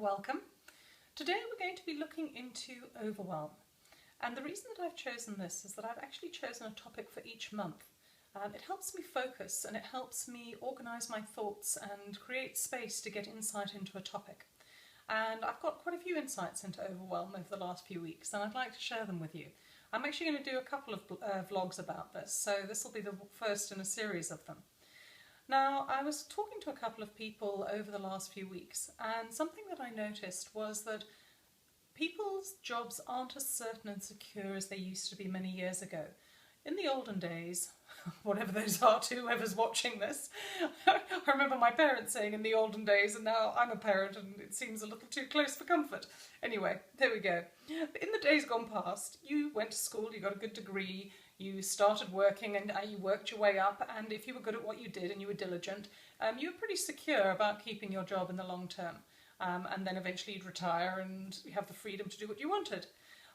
welcome. Today we're going to be looking into overwhelm, and the reason that I've chosen this is that I've actually chosen a topic for each month. It helps me focus and it helps me organise my thoughts and create space to get insight into a topic. And I've got quite a few insights into overwhelm over the last few weeks and I'd like to share them with you. I'm actually going to do a couple of vlogs about this, so this will be the first in a series of them. Now, I was talking to a couple of people over the last few weeks, and something that I noticed was that people's jobs aren't as certain and secure as they used to be many years ago. In the olden days, whatever those are to whoever's watching this, I remember my parents saying in the olden days, and now I'm a parent and it seems a little too close for comfort. Anyway, there we go. In the days gone past, you went to school, you got a good degree, you started working and you worked your way up, and if you were good at what you did and you were diligent, you were pretty secure about keeping your job in the long term. And then eventually you'd retire and you have the freedom to do what you wanted.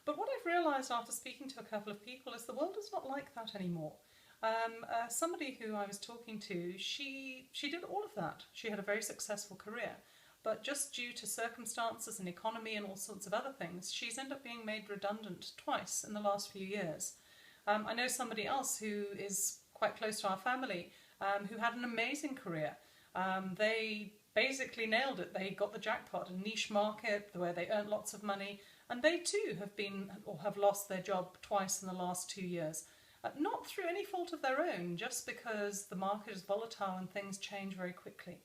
But what I've realised after speaking to a couple of people is the world is not like that anymore. Somebody who I was talking to, she did all of that. She had a very successful career. But just due to circumstances and economy and all sorts of other things, she's ended up being made redundant twice in the last few years. I know somebody else who is quite close to our family who had an amazing career. They basically nailed it. They got the jackpot, a niche market where they earned lots of money, and they too have lost their job twice in the last 2 years. Not through any fault of their own, just because the market is volatile and things change very quickly.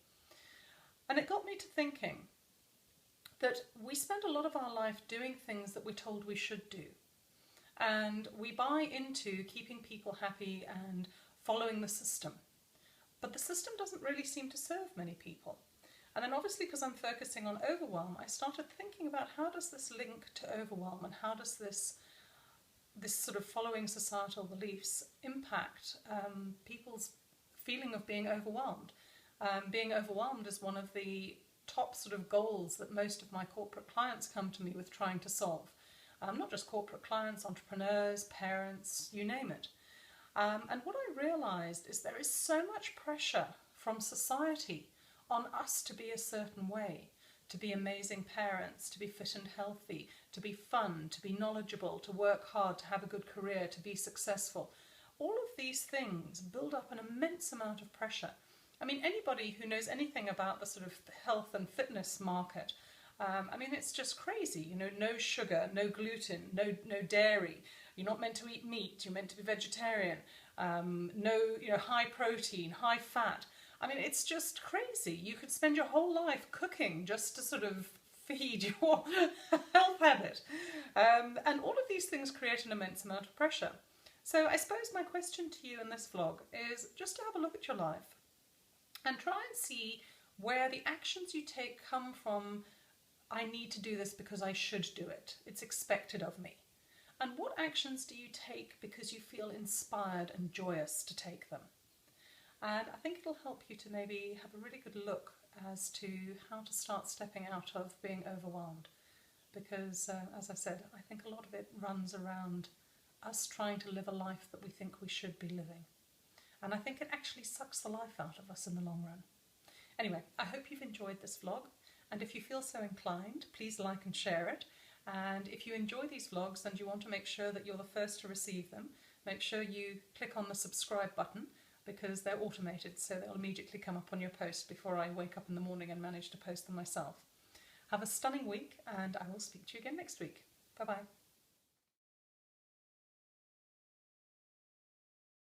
And it got me to thinking that we spend a lot of our life doing things that we're told we should do. And we buy into keeping people happy and following the system. But the system doesn't really seem to serve many people. And then obviously, because I'm focusing on overwhelm, I started thinking about how does this link to overwhelm and how does this sort of following societal beliefs impact people's feeling of being overwhelmed. Being overwhelmed is one of the top sort of goals that most of my corporate clients come to me with trying to solve. Not just corporate clients, entrepreneurs, parents, you name it. And what I realised is there is so much pressure from society on us to be a certain way, to be amazing parents, to be fit and healthy, to be fun, to be knowledgeable, to work hard, to have a good career, to be successful. All of these things build up an immense amount of pressure. I mean, anybody who knows anything about the sort of health and fitness market, I mean, it's just crazy, you know, no sugar, no gluten, no dairy. You're not meant to eat meat, you're meant to be vegetarian. No, you know, high protein, high fat. I mean, it's just crazy. You could spend your whole life cooking just to sort of feed your health habit. And all of these things create an immense amount of pressure. So I suppose my question to you in this vlog is just to have a look at your life and try and see where the actions you take come from I need to do this because I should do it. It's expected of me. And what actions do you take because you feel inspired and joyous to take them? And I think it'll help you to maybe have a really good look as to how to start stepping out of being overwhelmed. Because, as I said, I think a lot of it runs around us trying to live a life that we think we should be living. And I think it actually sucks the life out of us in the long run. Anyway, I hope you've enjoyed this vlog. And if you feel so inclined, please like and share it. And if you enjoy these vlogs and you want to make sure that you're the first to receive them, make sure you click on the subscribe button because they're automated, so they'll immediately come up on your post before I wake up in the morning and manage to post them myself. Have a stunning week, and I will speak to you again next week. Bye-bye.